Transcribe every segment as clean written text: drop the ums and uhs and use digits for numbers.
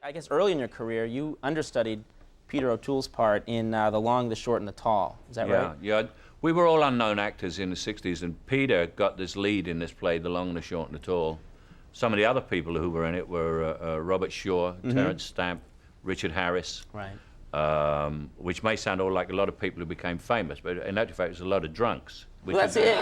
I guess early in your career, you understudied Peter O'Toole's part in The Long, the Short, and the Tall. Is that right? Yeah. We were all unknown actors in the 60s, and Peter got this lead in this play, The Long, the Short, and the Tall. Some of the other people who were in it were Robert Shaw, Terence Stamp, Richard Harris. Right. Which may sound all like a lot of people who became famous, but in actual fact, it was a lot of drunks. Well, that's it.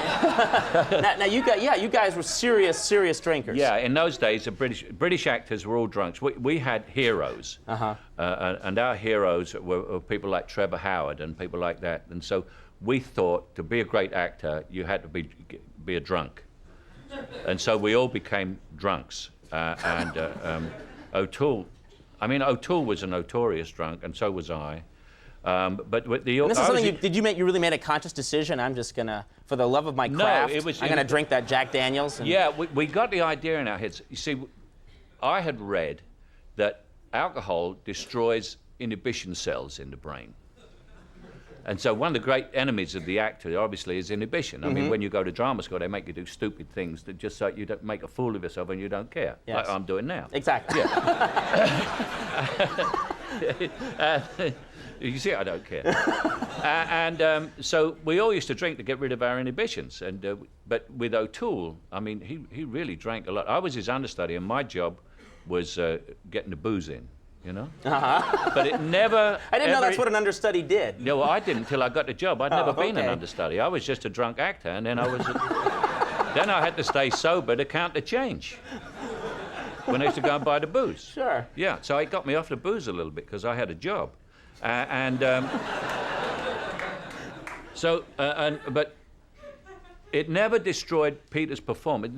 now you guys were serious drinkers. Yeah, in those days, the British actors were all drunks. We had heroes, and our heroes were people like Trevor Howard and people like that. And so we thought to be a great actor, you had to be a drunk. And so we all became drunks. O'Toole, O'Toole was a notorious drunk, and so was I. But with the... And this is something you really made a conscious decision? I'm just gonna, for the love of my craft, I'm gonna drink that Jack Daniels? Yeah, we got the idea in our heads. You see, I had read that alcohol destroys inhibition cells in the brain. And so one of the great enemies of the actor, obviously, is inhibition. I mean, when you go to drama school, they make you do stupid things that just so you don't make a fool of yourself and you don't care, like I'm doing now. Exactly. Yeah. You see, I don't care. So we all used to drink to get rid of our inhibitions. But with O'Toole, I mean, he really drank a lot. I was his understudy, and my job was getting the booze in, you know? But it never... I didn't know that's what an understudy did. No, well, I didn't until I got the job. I'd never been an understudy. I was just a drunk actor, and then then I had to stay sober to count the change when I used to go and buy the booze. Sure. Yeah, so it got me off the booze a little bit because I had a job. But it never destroyed Peter's performance.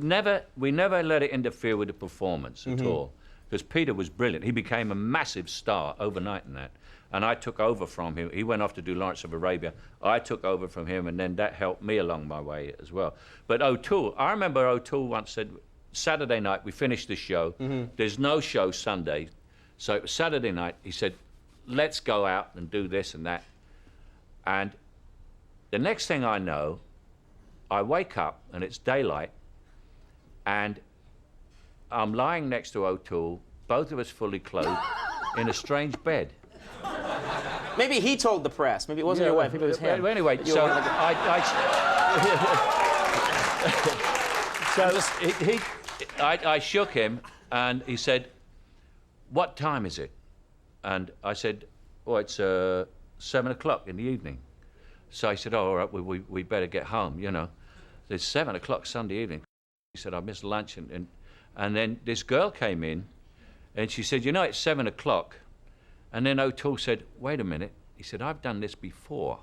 We never let it interfere with the performance at all, because Peter was brilliant. He became a massive star overnight in that, and I took over from him. He went off to do Lawrence of Arabia. I took over from him, and then that helped me along my way as well. But O'Toole, I remember O'Toole once said, Saturday night, we finished the show. There's no show Sunday, so it was Saturday night. He said, let's go out and do this and that. And the next thing I know, I wake up and it's daylight, and I'm lying next to O'Toole, both of us fully clothed, in a strange bed. Maybe he told the press. Maybe it wasn't your wife. Maybe it was him. Anyway, so I shook him, and he said, what time is it? And I said, oh, it's 7 o'clock in the evening. So I said, oh, all right, we better get home, you know. It's 7 o'clock Sunday evening. He said, I missed lunch. And then this girl came in, and she said, you know, it's 7 o'clock. And then O'Toole said, wait a minute. He said, I've done this before.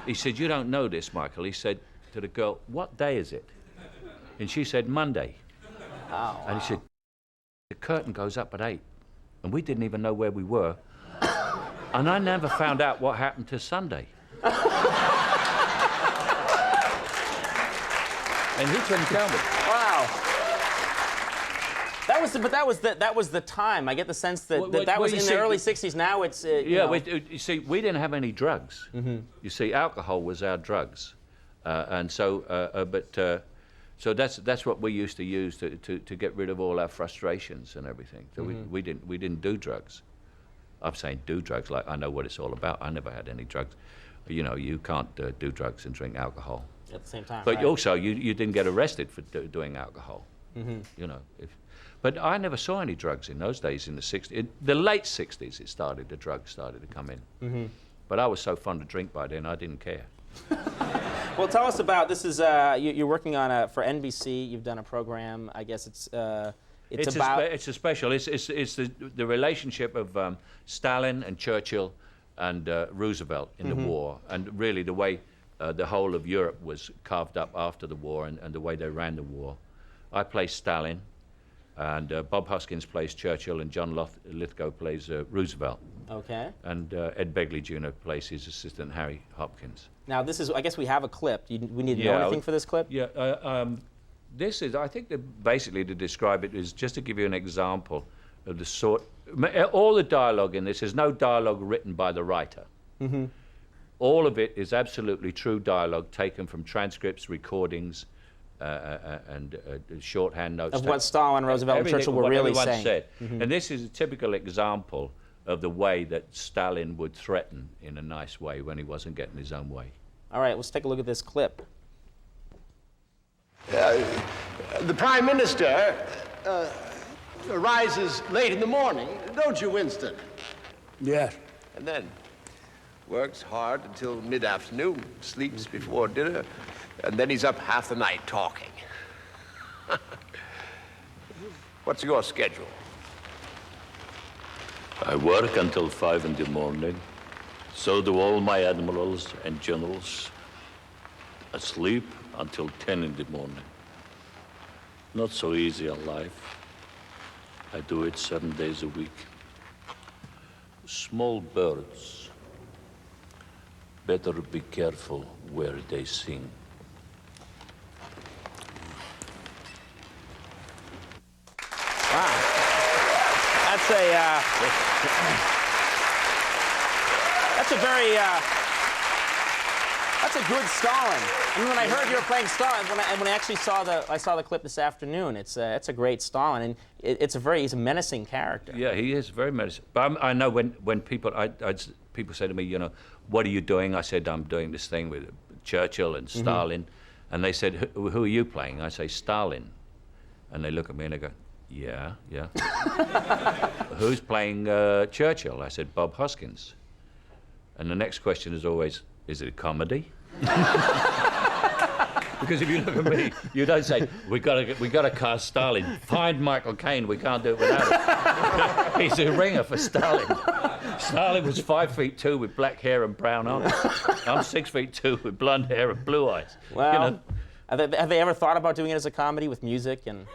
He said, you don't know this, Michael. He said to the girl, what day is it? And she said, Monday. Oh, wow. And he said, the curtain goes up at 8. And we didn't even know where we were. And I never found out what happened to Sunday. And he couldn't tell me. Wow. That was the time. I get the sense that that was in the early 60s. Now it's you see, we didn't have any drugs. You see, alcohol was our drugs, so that's what we used to use to get rid of all our frustrations and everything. So we didn't do drugs. I'm saying do drugs like I know what it's all about. I never had any drugs. You know, you can't do drugs and drink alcohol at the same time. But also, you didn't get arrested for doing alcohol. You know, but I never saw any drugs in those days in the 60s. The late 60s, the drugs started to come in. But I was so fond of drink by then, I didn't care. Well, tell us about, this is, you're working on for NBC, you've done a program, I guess it's about... It's a special, it's the relationship of Stalin and Churchill and Roosevelt in the war, and really the way the whole of Europe was carved up after the war and the way they ran the war. I play Stalin, and Bob Hoskins plays Churchill, and John Lithgow plays Roosevelt. Okay. And Ed Begley Jr. plays his assistant, Harry Hopkins. Now, this is, I guess we have a clip. We need to know anything for this clip? Yeah, this is, I think basically to describe it is just to give you an example of the sort, all the dialogue in this is no dialogue written by the writer. All of it is absolutely true dialogue taken from transcripts, recordings, and shorthand notes. Of what Stalin, Roosevelt, and Churchill were really saying. Said. And this is a typical example of the way that Stalin would threaten in a nice way when he wasn't getting his own way. All right, let's take a look at this clip. The Prime Minister rises late in the morning, don't you, Winston? Yes. And then works hard until mid-afternoon, sleeps before dinner, and then he's up half the night talking. What's your schedule? I work until 5 in the morning. So do all my admirals and generals. I sleep until 10 in the morning. Not so easy a life. I do it 7 days a week. Small birds, better be careful where they sing. Wow. That's a good Stalin. I mean, when I heard you were playing Stalin, when I actually saw the clip this afternoon, it's a great Stalin, and he's a menacing character. Yeah, he is very menacing. But I know when people people say to me, you know, what are you doing? I said, I'm doing this thing with Churchill and Stalin, and they said, who are you playing? I say, Stalin, and they look at me and they go, yeah. Who's playing Churchill? I said, Bob Hoskins. And the next question is always, is it a comedy? Because if you look at me, you don't say, we got to cast Stalin. Find Michael Caine, we can't do it without him. He's a ringer for Stalin. Stalin was 5'2" with black hair and brown eyes. I'm 6'2" with blonde hair and blue eyes. Well, you know? have they ever thought about doing it as a comedy with music and?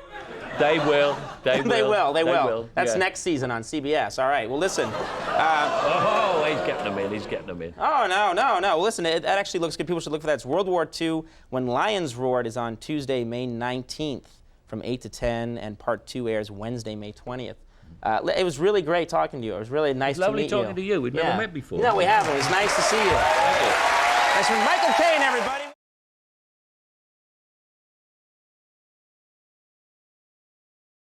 They will. They will. That's yeah. next season on CBS. All right. Well, listen. He's getting them in. Oh, no. Well, listen, that actually looks good. People should look for that. It's World War II, When Lions Roared is on Tuesday, May 19th from 8 to 10, and part 2 airs Wednesday, May 20th. It was really great talking to you. It was really nice to meet you. Lovely talking to you. We've never met before. No, we haven't. It was nice to see you. Thank you. That's from Michael Caine, everybody.